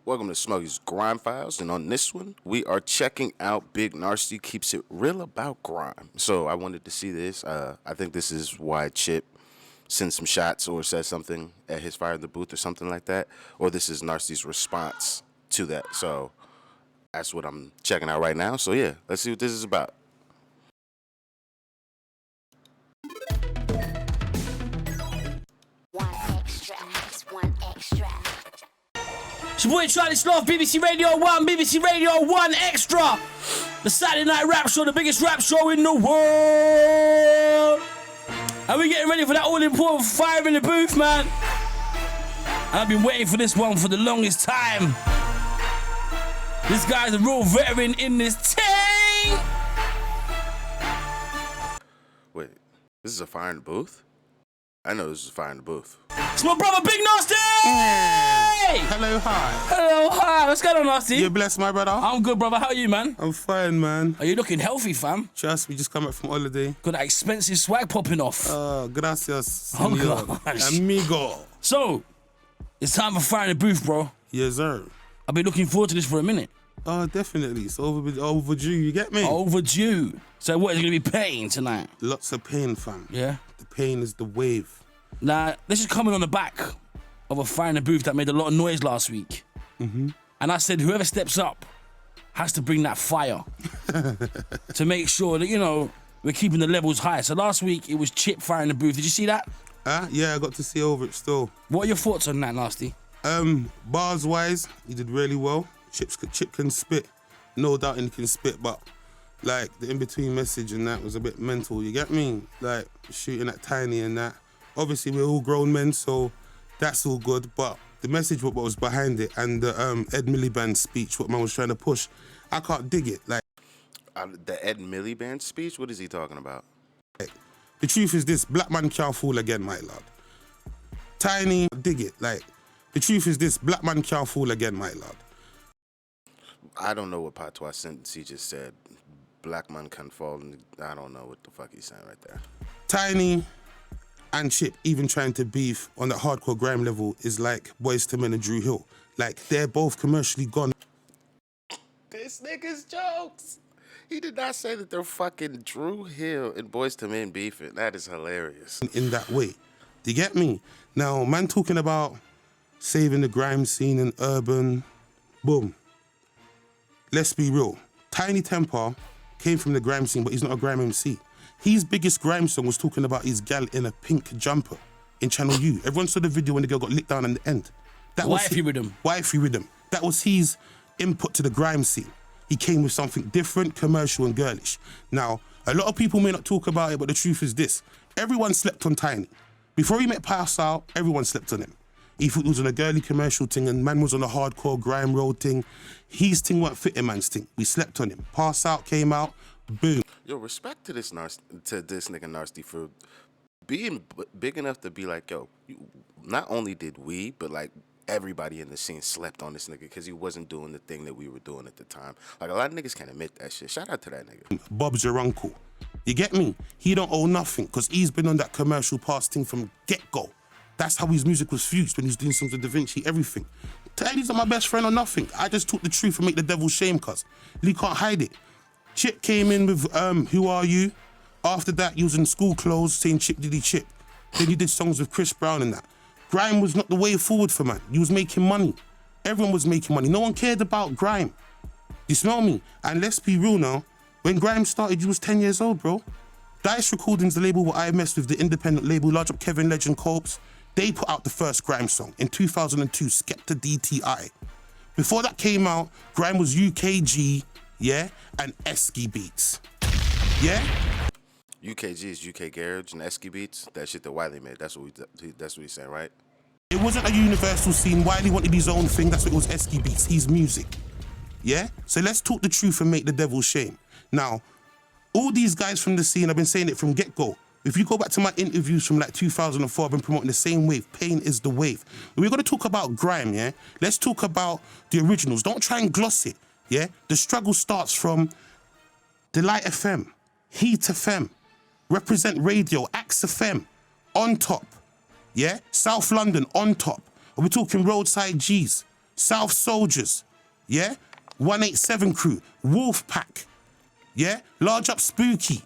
Welcome to Smokey's Grime Files, and on this one, we are checking out Big Narstie keeps it real about grime. So I wanted to see this. I think this is why Chip sends some shots or says something at his fire in the booth or something like that, or this is Narstie's response to that. So that's what I'm checking out right now. So yeah, let's see what this is about. One extra, just one extra. It's your boy Jurnalist, BBC Radio 1, BBC Radio 1 Extra. The Saturday Night Rap Show, the biggest rap show in the world. And we're getting ready for that all-important fire in the booth, man. And I've been waiting for this one for the longest time. This guy's a real veteran in this thing. Wait, this is a fire in the booth? I know this is a fire in the booth. It's my brother Big Narstie! Hello, hi. Hello, hi. What's going on, Narstie? You blessed, my brother? I'm good, brother. How are you, man? I'm fine, man. Are you looking healthy, fam? Trust me, just come back from holiday. Got that expensive swag popping off. Gracias, Oh, senor. gosh. Amigo. So, it's time for fire in the booth, bro. Yes, sir. I've been looking forward to this for a minute. Oh, definitely. It's overdue, you get me? Overdue. So what, is it going to be pain tonight? Lots of pain, fam. Yeah? The pain is the wave. Now, this is coming on the back of a fire in the booth that made a lot of noise last week. Mm-hmm. And I said, whoever steps up has to bring that fire to make sure that, you know, we're keeping the levels high. So last week, it was Chip fire in the booth. Did you see that? Yeah, I got to see over it still. What are your thoughts on that, Narstie? Bars-wise, he did really well. Chip can spit. No doubt he can spit, but like the in-between message and that was a bit mental, you get me? Like shooting at Tiny and that. Obviously, we're all grown men, so that's all good, but the message, what was behind it, and the Ed Miliband speech, what man was trying to push, I can't dig it. Like The Ed Miliband speech? What is he talking about? the truth is this, black man can't fall again, my lord. Tiny, dig it. Like, the truth is this, black man can't fall again, my lord. I don't know what patois sentence he just said. Black man can fall. I don't know what the fuck he's saying right there. Tiny and Chip even trying to beef on that hardcore grime level is like Boyz II Men and Drew Hill. Like, they're both commercially gone. This nigga's jokes. He did not say that they're fucking Drew Hill and Boyz II Men beefing. That is hilarious. In that way. Do you get me? Now, man talking about saving the grime scene and urban, boom. Let's be real. Tiny Tempah came from the grime scene, but he's not a grime MC. His biggest grime song was talking about his gal in a pink jumper in Channel U. Everyone saw the video when the girl got licked down in the end. That was Wifey rhythm. Wifey rhythm. That was his input to the grime scene. He came with something different, commercial and girlish. Now, a lot of people may not talk about it, but the truth is this. Everyone slept on Tiny. Before he met Pass Out, everyone slept on him. He thought he was on a girly commercial thing and man was on a hardcore grime road thing. His thing weren't fitting man's thing. We slept on him. Pass Out came out, boom. Yo, respect to this nigga Narstie for being big enough to be like, yo, not only did we, but like everybody in the scene slept on this nigga because he wasn't doing the thing that we were doing at the time. Like, a lot of niggas can't admit that shit. Shout out to that nigga. Bob's your uncle. You get me? He don't owe nothing because he's been on that commercial pass thing from get-go. That's how his music was fused when he was doing songs with Da Vinci, everything. Tiny's not my best friend or nothing. I just talk the truth and make the devil shame, cuz. He can't hide it. Chip came in with Who Are You? After that, he was in school clothes saying Chip Diddy Chip. Then he did songs with Chris Brown and that. Grime was not the way forward for man. He was making money. Everyone was making money. No one cared about grime. You smell me? And let's be real now. When grime started, you was 10 years old, bro. Dice Recordings, the label where I messed with, the independent label, large up Kevin Legend Copes, they put out the first grime song in 2002, Skepta DTI. Before that came out, grime was UKG, yeah, and Esky Beats. Yeah? UKG is UK Garage and Esky Beats. That shit that Wiley made. That's what he's saying, right? It wasn't a universal scene. Wiley wanted his own thing. That's what it was, Esky Beats, his music. Yeah? So let's talk the truth and make the devil shame. Now, all these guys from the scene, I've been saying it from get-go. If you go back to my interviews from like 2004, I've been promoting the same wave. Pain is the wave. We're going to talk about grime, yeah? Let's talk about the originals. Don't try and gloss it, yeah? The struggle starts from Delight FM, Heat FM, Represent Radio, Axe FM, On Top, yeah? South London, On Top. Are we talking Roadside G's? South Soldiers, yeah? 187 Crew, Wolf Pack, yeah? Large Up Spooky,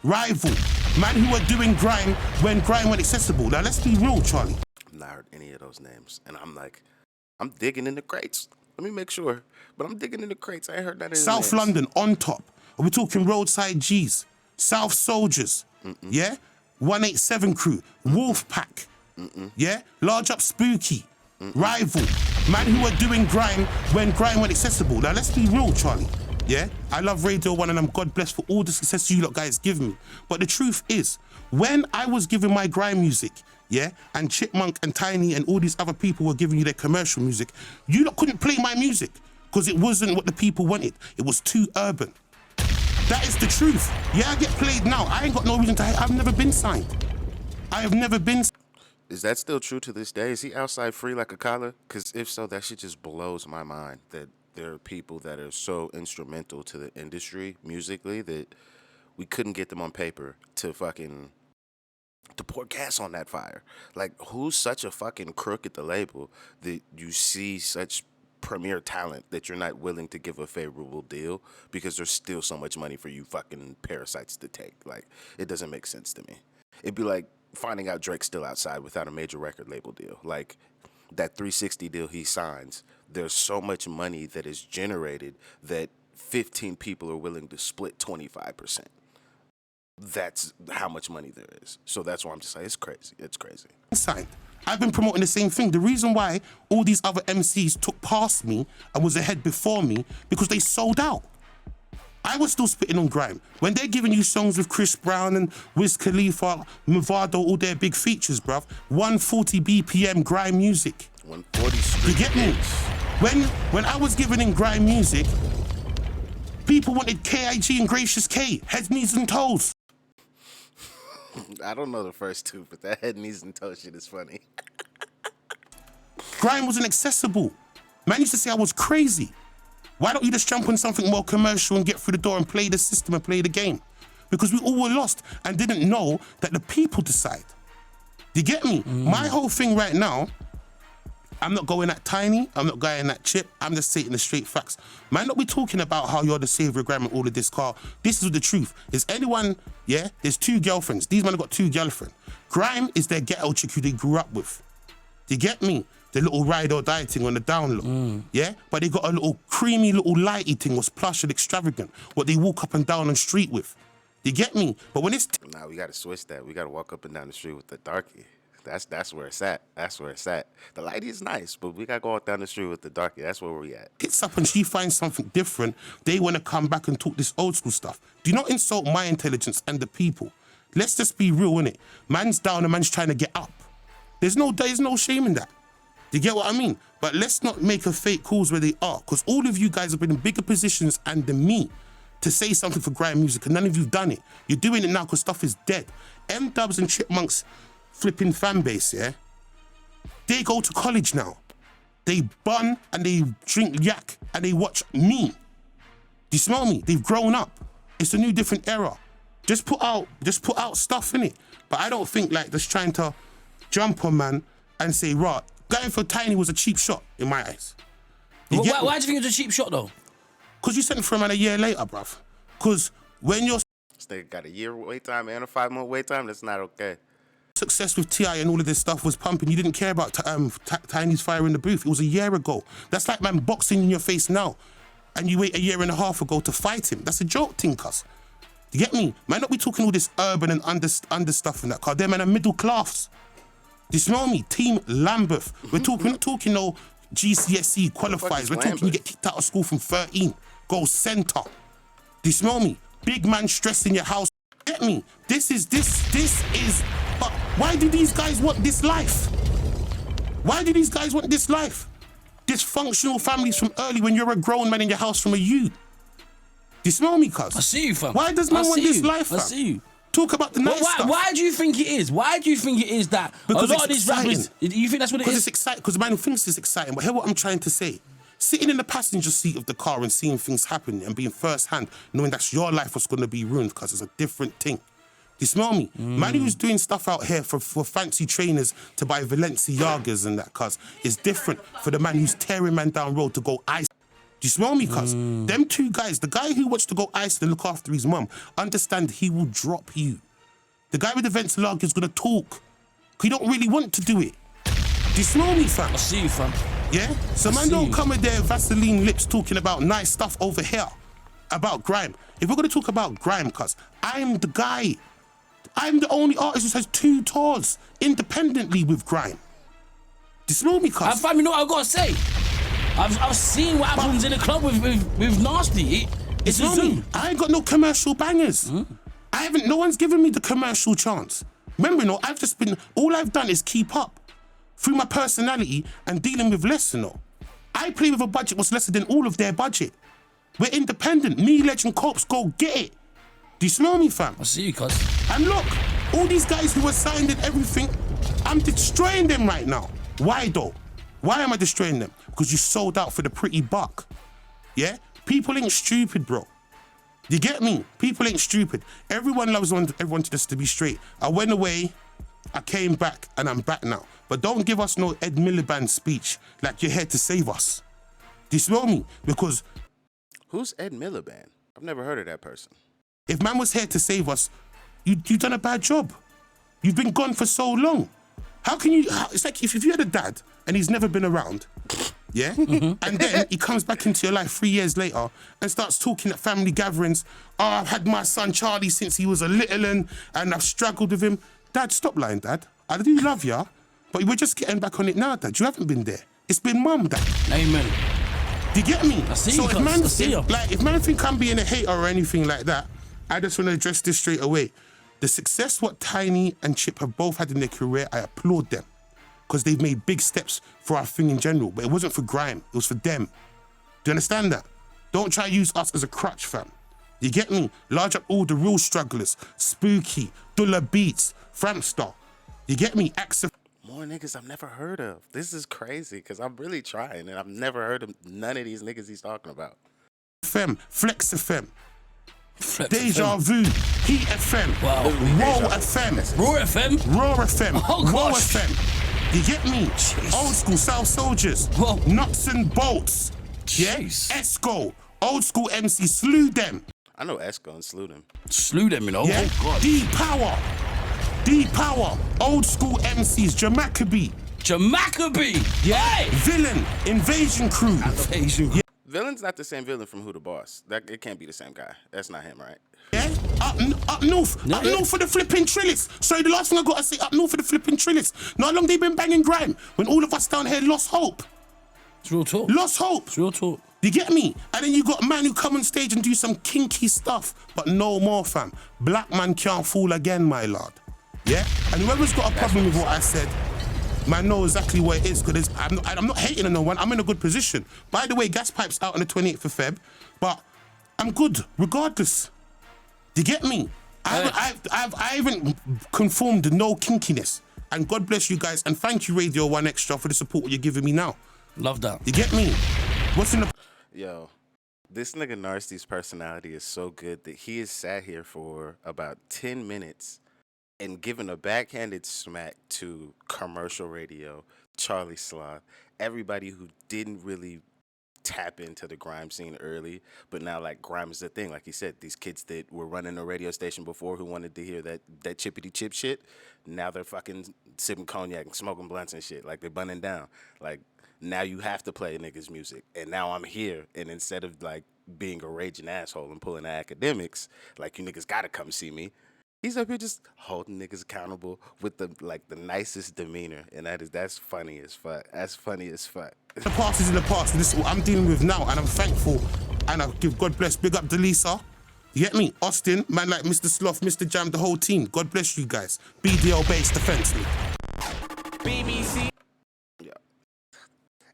Rival, man who were doing grime when grime went accessible. Now let's be real, Charlie. I've not heard any of those names, and I'm digging in the crates. Let me make sure, but I'm digging in the crates. I ain't heard that. South London, On Top. Are we talking Roadside G's? South Soldiers, yeah? 187 Crew, Wolf Pack, yeah? Large Up Spooky, Rival, man who were doing grime when grime went accessible. Now let's be real, Charlie. Yeah, I love Radio 1 and I'm God blessed for all the success you lot guys give me. But the truth is, when I was giving my grime music, yeah, and Chipmunk and Tiny and all these other people were giving you their commercial music, you lot couldn't play my music because it wasn't what the people wanted. It was too urban. That is the truth. Yeah, I get played now. I ain't got no reason to hate. I've never been signed. I have never been. Is that still true to this day? Is he outside free like a collar? Because if so, that shit just blows my mind that there are people that are so instrumental to the industry musically that we couldn't get them on paper to pour gas on that fire. Like, who's such a fucking crook at the label that you see such premier talent that you're not willing to give a favorable deal because there's still so much money for you fucking parasites to take? Like, it doesn't make sense to me. It'd be like finding out Drake's still outside without a major record label deal. Like, that 360 deal he signs, there's so much money that is generated that 15 people are willing to split 25%. That's how much money there is. So that's why I'm just like, it's crazy. It's crazy. Signed. I've been promoting the same thing. The reason why all these other MCs took past me and was ahead before me, because they sold out. I was still spitting on grime. When they're giving you songs with Chris Brown and Wiz Khalifa, Movado, all their big features, bruv, 140 BPM grime music. 140 street. You get me? When I was giving in grime music, people wanted KIG and Gracious K, heads, knees and toes. I don't know the first two, but that head, knees, and toe shit is funny. Grime wasn't accessible. Man used to say I was crazy. Why don't you just jump on something more commercial and get through the door and play the system and play the game? Because we all were lost and didn't know that the people decide. You get me? My whole thing right now, I'm not going at Tiny, I'm not going at Chip, I'm just stating the straight facts. Man, not be talking about how you're the savior of grime and all of this car. This is the truth. Is anyone, yeah, there's two girlfriends. These men have got two girlfriends. Grime is their ghetto chick who they grew up with. You get me? The little ride or die thing on the down low, yeah? But they got a little creamy little lighty thing, what's plush and extravagant, what they walk up and down on the street with. You get me? But when it's... Nah, we gotta switch that. We gotta walk up and down the street with the darkie. That's where it's at. That's where it's at. The lighty is nice, but we gotta go out down the street with the darkie. That's where we at. It's up and she finds something different. They want to come back and talk this old school stuff. Do not insult my intelligence and the people. Let's just be real, innit? Man's down and man's trying to get up. There's no shame in that. Do you get what I mean? But let's not make a fake calls where they are, because all of you guys have been in bigger positions and than me to say something for grime music, and none of you've done it. You're doing it now because stuff is dead. M-Dubs and Chipmunks flipping fan base, yeah? They go to college now. They bun and they drink yak and they watch me. Do you smell me? They've grown up. It's a new different era. Just put out stuff in it. But I don't think like just trying to jump on man and say, right, going for Tiny was a cheap shot in my eyes. Why do you think it was a cheap shot though? Because you sent it for a man a year later, bruv. Because when you're... This nigga got a year wait time and a 5-month wait time, that's not okay. Success with T.I. and all of this stuff was pumping. You didn't care about Tiny's fire in the booth. It was a year ago. That's like man boxing in your face now. And you wait a year and a half ago to fight him. That's a joke thing, cuz. You get me? Man, not be talking all this urban and under stuff and that, cuz. They're man a middle class. Do you smell me? Team Lambeth. We're not talking no GCSE qualifiers. We're talking you get kicked out of school from 13. Go centre. Do you smell me? Big man stress in your house. Get me? This is... But why do these guys want this life? Why do these guys want this life? Dysfunctional families from early when you're a grown man in your house from a youth. Do you smell me, cuz? I see you, fam. Why does man want this life, fam? I see you. Talk about the nice stuff. Why do you think it is? Why do you think it is that because a lot of these rappers... You think that's what it is? Because it's exciting. Because man thinks it's exciting. But hear what I'm trying to say. Sitting in the passenger seat of the car and seeing things happen and being first hand, knowing that's your life was going to be ruined because it's a different thing. You smell me? Man who's doing stuff out here for fancy trainers to buy Balenciagas and that, cuz, is different for the man who's tearing man down road to go ice. Do you smell me, cuz? Them two guys, the guy who wants to go ice and look after his mum, understand he will drop you. The guy with the Balenciaga is going to talk. He don't really want to do it. Do you smell me, fam? I see you, fam. Yeah? So man don't come with their Vaseline lips talking about nice stuff over here. About grime. If we're going to talk about grime, cuz, I'm the guy. I'm the only artist who has 2 tours independently with grime. Do you smell me, cuz? And fam, you know what I've got to say? I've seen what happens in the club with Narstie. It's a Zoom. I ain't got no commercial bangers. No one's given me the commercial chance. Remember, all I've done is keep up through my personality and dealing with less, I play with a budget what's lesser than all of their budget. We're independent. Me, Legend, Copes, go get it. Do you smell me, fam? I see you, cuz. And look, all these guys who are signed and everything, I'm destroying them right now. Why though? Why am I destroying them? Because you sold out for the pretty buck. Yeah? People ain't stupid, bro. You get me? People ain't stupid. Everyone loves everyone just to be straight. I went away, I came back, and I'm back now. But don't give us no Ed Miliband speech like you're here to save us. Do you smell me? Because... Who's Ed Miliband? I've never heard of that person. If man was here to save us, you've done a bad job. You've been gone for so long. How can you... It's like if you had a dad and he's never been around, yeah? And then he comes back into your life 3 years later and starts talking at family gatherings. Oh, I've had my son Charlie since he was a little and I've struggled with him. Dad, stop lying, Dad. I do love ya, but we're just getting back on it now, Dad. You haven't been there. It's been mum, Dad. Amen. Do you get me? I see so you, if man think I'm being a hater or anything like that, I just want to address this straight away. The success what Tiny and Chip have both had in their career, I applaud them. Because they've made big steps for our thing in general. But it wasn't for grime, it was for them. Do you understand that? Don't try to use us as a crutch, fam. You get me? Large up all the real strugglers. Spooky, Dulla Beats, Framstar. You get me? More niggas I've never heard of. This is crazy because I'm really trying and I've never heard of none of these niggas he's talking about. FM, Flex FM, Deja Vu, Heat FM, Wow. Roll FM, Raw FM? Raw FM, Oh, Raw gosh. FM. You get me? Jeez. Old school South Soldiers, Whoa. Nuts and Bolts, yeah? Jeez. Esco, old school MC, slew them. I know Esco and slew them. Slew them, Yeah? Oh, God. D-Power, old school MCs, Jamackabee, Jamackabee. yeah? Hey. Villain, Invasion Crew. Invasion. Yeah. Villain's not the same villain from Who the Boss. It can't be the same guy. That's not him, right? Yeah, up north for the flipping Trillis. Sorry, the last thing I got to say, up north for the flipping Trillis. Not how long they been banging grime when all of us down here lost hope. It's real talk. Lost hope. It's real talk. You get me? And then you got a man who come on stage and do some kinky stuff, but no more, fam. Black man can't fool again, my lord. Yeah? And whoever's got a problem with what I said, man know exactly what it is, because I'm not hating on no one. I'm in a good position. By the way, Gas Pipe's out on the 28th of Feb, but I'm good regardless. Do you get me? I haven't conformed no kinkiness. And God bless you guys, and thank you Radio 1 Extra for the support you're giving me now. Love that. You get me? What's in the... Yo, this nigga Narstie's personality is so good that he has sat here for about 10 minutes and given a backhanded smack to commercial radio, Charlie Sloth, everybody who didn't really tap into the grime scene early, but now like grime is the thing. Like he said, these kids that were running a radio station before who wanted to hear that chippity chip shit, now they're fucking sipping cognac and smoking blunts and shit. Like they're bunning down. Like now you have to play niggas music. And now I'm here, and instead of like being a raging asshole and pulling the academics, like you niggas gotta come see me. He's up here just holding niggas accountable with the nicest demeanor, and that's funny as fuck. That's funny as fuck. The past is in the past, and this is what I'm dealing with now, and I'm thankful, and I give God bless, big up Delisa. You get me? Austin, man like Mr. Sloth, Mr. Jam, the whole team. God bless you guys. BDL based Defense League. BBC. Yeah.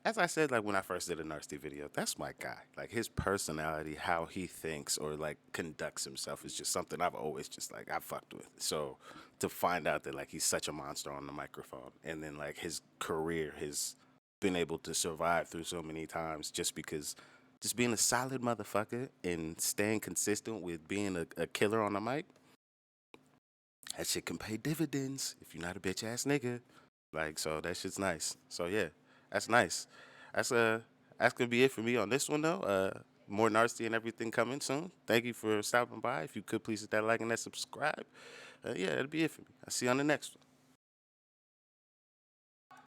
As I said, like when I first did a Narstie video, that's my guy. Like his personality, how he thinks or like conducts himself is just something I've always just like I fucked with. So to find out that like he's such a monster on the microphone, and then like his career has been able to survive through so many times just because just being a solid motherfucker and staying consistent with being a killer on the mic, that shit can pay dividends if you're not a bitch ass nigga. Like, so that shit's nice. So yeah, that's nice. That's gonna be it for me on this one though. More Narstie and everything coming soon. Thank you for stopping by. If you could please hit that like and that subscribe. Yeah, that'll be it for me. I'll see you on the next one.